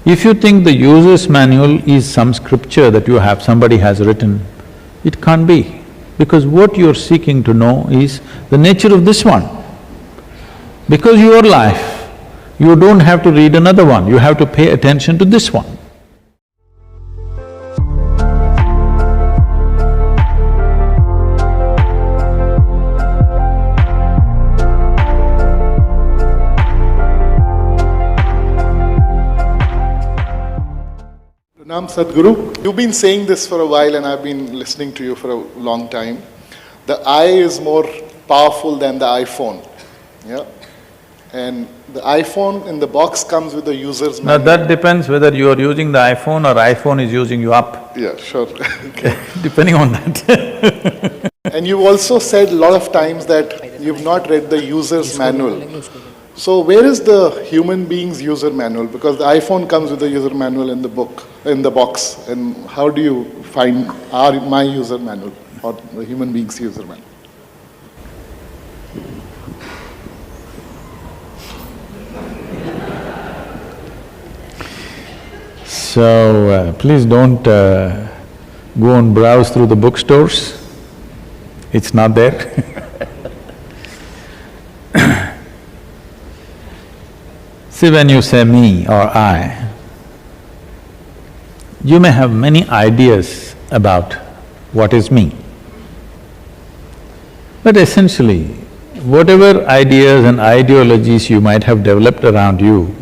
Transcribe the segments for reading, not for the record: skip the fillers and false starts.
If you think the user's manual is some scripture that you have, somebody has written, it can't be, because what you're seeking to know is the nature of this one. Because your life, you don't have to read another one, you have to pay attention to this one. Pranam Sadhguru, you've been saying this for a while and I've been listening to you for a long time. The I is more powerful than the iPhone, yeah? And the iPhone in the box comes with the user's manual. Now that depends whether you are using the iPhone or iPhone is using you up. Yeah, sure. Okay. Depending on that. And you've also said a lot of times that you've not read the user's manual. So where is the human being's user manual? Because the iPhone comes with the user manual in the book, in the box. And how do you find my user manual or the human being's user manual? So, please don't go and browse through the bookstores, it's not there. See, when you say me or I, you may have many ideas about what is me. But essentially, whatever ideas and ideologies you might have developed around you,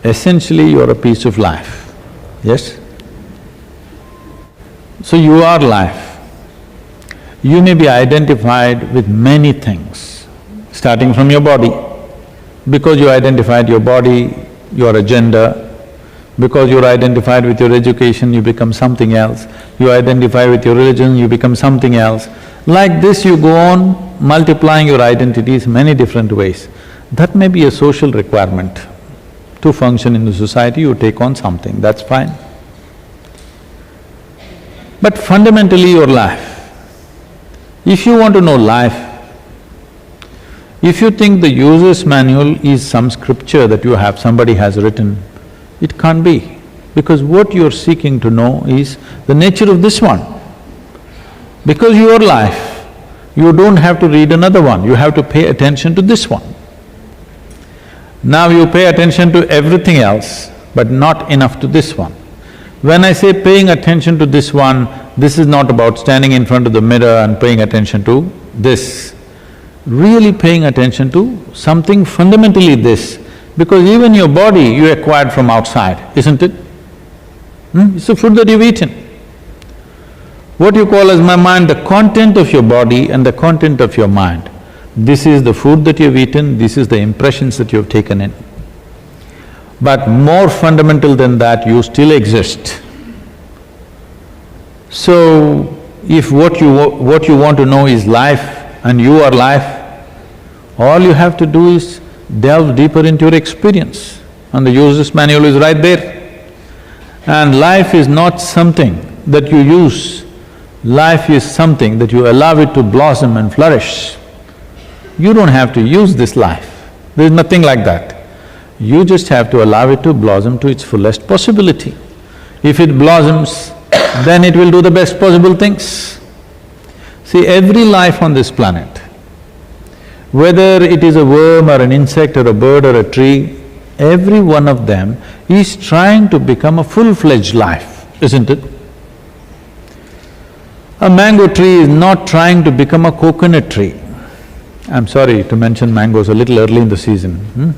essentially you're a piece of life, yes? So you are life. You may be identified with many things, starting from your body. Because you identified your body, your agenda, because you're identified with your education, you become something else. You identify with your religion, you become something else. Like this you go on multiplying your identities many different ways. That may be a social requirement. To function in the society, you take on something, that's fine. But fundamentally your life, if you want to know life, if you think the user's manual is some scripture that you have, somebody has written, it can't be, because what you're seeking to know is the nature of this one. Because your life, you don't have to read another one, you have to pay attention to this one. Now you pay attention to everything else, but not enough to this one. When I say paying attention to this one, this is not about standing in front of the mirror and paying attention to this. Really paying attention to something fundamentally this, because even your body you acquired from outside, isn't it? It's the food that you've eaten. What you call as my mind, the content of your body and the content of your mind. This is the food that you've eaten, this is the impressions that you've taken in. But more fundamental than that, you still exist. So, if what you want to know is life and you are life, all you have to do is delve deeper into your experience, and the user's manual is right there. And life is not something that you use, life is something that you allow it to blossom and flourish. You don't have to use this life, there's nothing like that. You just have to allow it to blossom to its fullest possibility. If it blossoms, then it will do the best possible things. See, every life on this planet, whether it is a worm or an insect or a bird or a tree, every one of them is trying to become a full-fledged life, isn't it? A mango tree is not trying to become a coconut tree. I'm sorry to mention mangoes a little early in the season,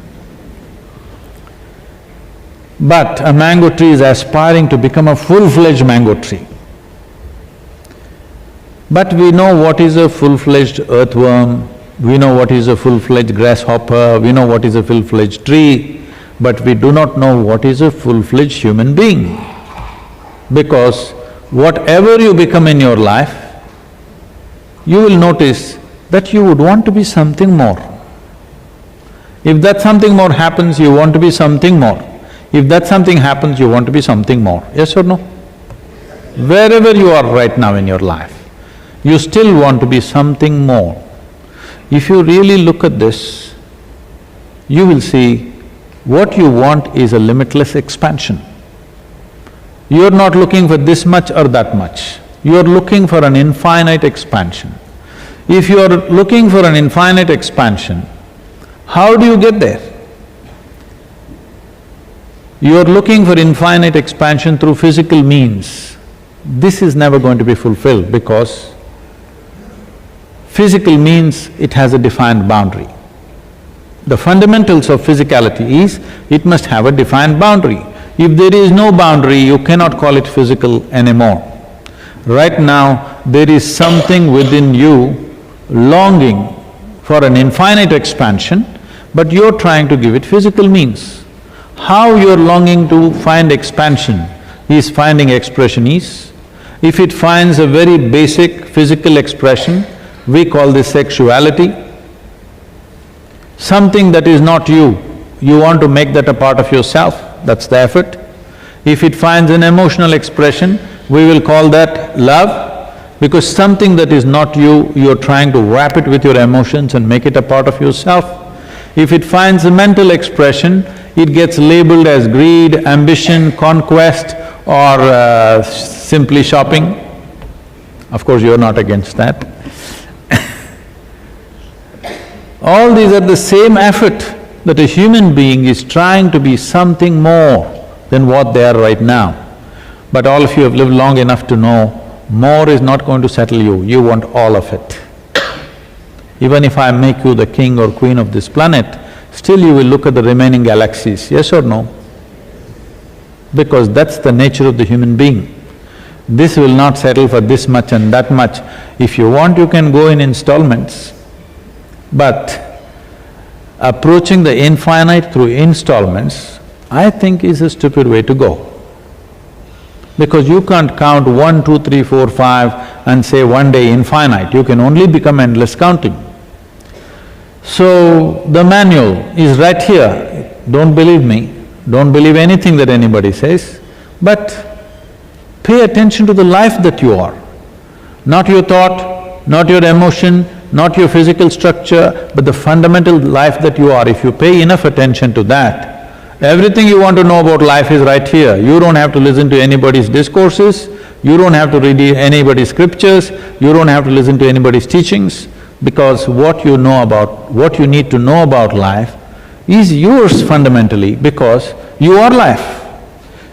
But a mango tree is aspiring to become a full-fledged mango tree. But we know what is a full-fledged earthworm, we know what is a full-fledged grasshopper, we know what is a full-fledged tree, but we do not know what is a full-fledged human being. Because whatever you become in your life, you will notice that you would want to be something more. If that something more happens, you want to be something more. If that something happens, you want to be something more, yes or no? Wherever you are right now in your life, you still want to be something more. If you really look at this, you will see What you want is a limitless expansion. You're not looking for this much or that much, you're looking for an infinite expansion. If you're looking for an infinite expansion, how do you get there? You're looking for infinite expansion through physical means. This is never going to be fulfilled because physical means it has a defined boundary. The fundamentals of physicality is, it must have a defined boundary. If there is no boundary, you cannot call it physical anymore. Right now, there is something within you longing for an infinite expansion, but you're trying to give it physical means. How you're longing to find expansion is finding expression is. If it finds a very basic physical expression, we call this sexuality. Something that is not you, you want to make that a part of yourself, that's the effort. If it finds an emotional expression, we will call that love, because something that is not you, you're trying to wrap it with your emotions and make it a part of yourself. If it finds a mental expression, it gets labeled as greed, ambition, conquest, or simply shopping. Of course, you're not against that. All these are the same effort that a human being is trying to be something more than what they are right now. But all of you have lived long enough to know, more is not going to settle you, you want all of it. Even if I make you the king or queen of this planet, still you will look at the remaining galaxies, yes or no? Because that's the nature of the human being. This will not settle for this much and that much. If you want, you can go in installments. But approaching the infinite through installments, I think is a stupid way to go. Because you can't count 1, 2, 3, 4, 5 and say one day infinite, you can only become endless counting. So, the manual is right here. Don't believe me, don't believe anything that anybody says, but pay attention to the life that you are. Not your thought, not your emotion, not your physical structure, but the fundamental life that you are. If you pay enough attention to that, everything you want to know about life is right here. You don't have to listen to anybody's discourses, you don't have to read anybody's scriptures, you don't have to listen to anybody's teachings, because what you know about… what you need to know about life is yours fundamentally, because you are life.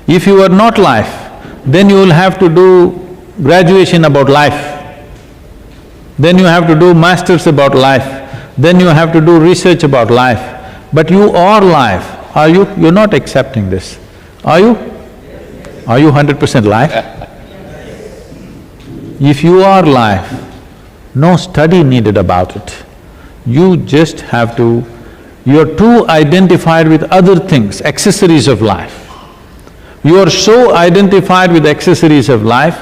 If you are not life, then you will have to do graduation about life, then you have to do masters about life, then you have to do research about life. But you are life. Are you… you're not accepting this, are you? Are you 100% life? If you are life, no study needed about it. You just have to… you're too identified with other things, accessories of life. You are so identified with accessories of life,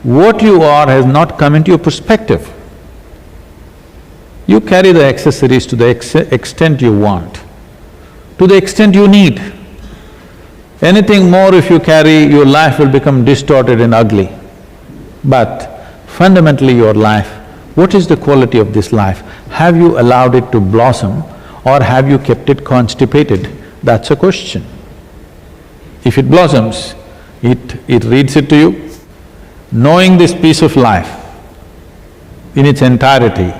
what you are has not come into your perspective. You carry the accessories to the extent you want, to the extent you need. Anything more if you carry, your life will become distorted and ugly. But fundamentally your life, what is the quality of this life? Have you allowed it to blossom or have you kept it constipated? That's a question. If it blossoms, it reads it to you. Knowing this piece of life in its entirety,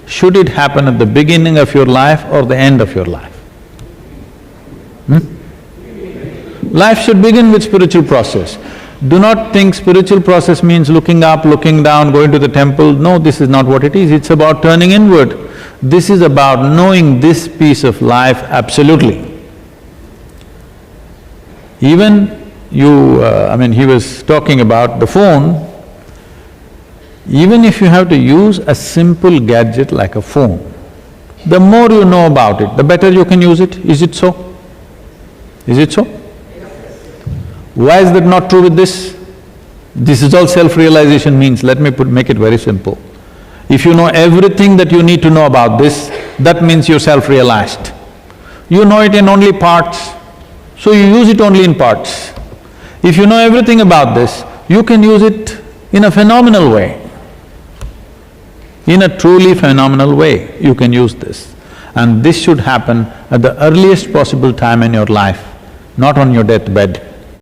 should it happen at the beginning of your life or the end of your life? Life should begin with spiritual process. Do not think spiritual process means looking up, looking down, going to the temple. No, this is not what it is, it's about turning inward. This is about knowing this piece of life absolutely. Even he was talking about the phone. Even if you have to use a simple gadget like a phone, the more you know about it, the better you can use it. Is it so? Is it so? Why is that not true with this? This is all self-realization means, let me make it very simple. If you know everything that you need to know about this, that means you're self-realized. You know it in only parts, so you use it only in parts. If you know everything about this, you can use it in a phenomenal way. In a truly phenomenal way, you can use this. And this should happen at the earliest possible time in your life, not on your deathbed.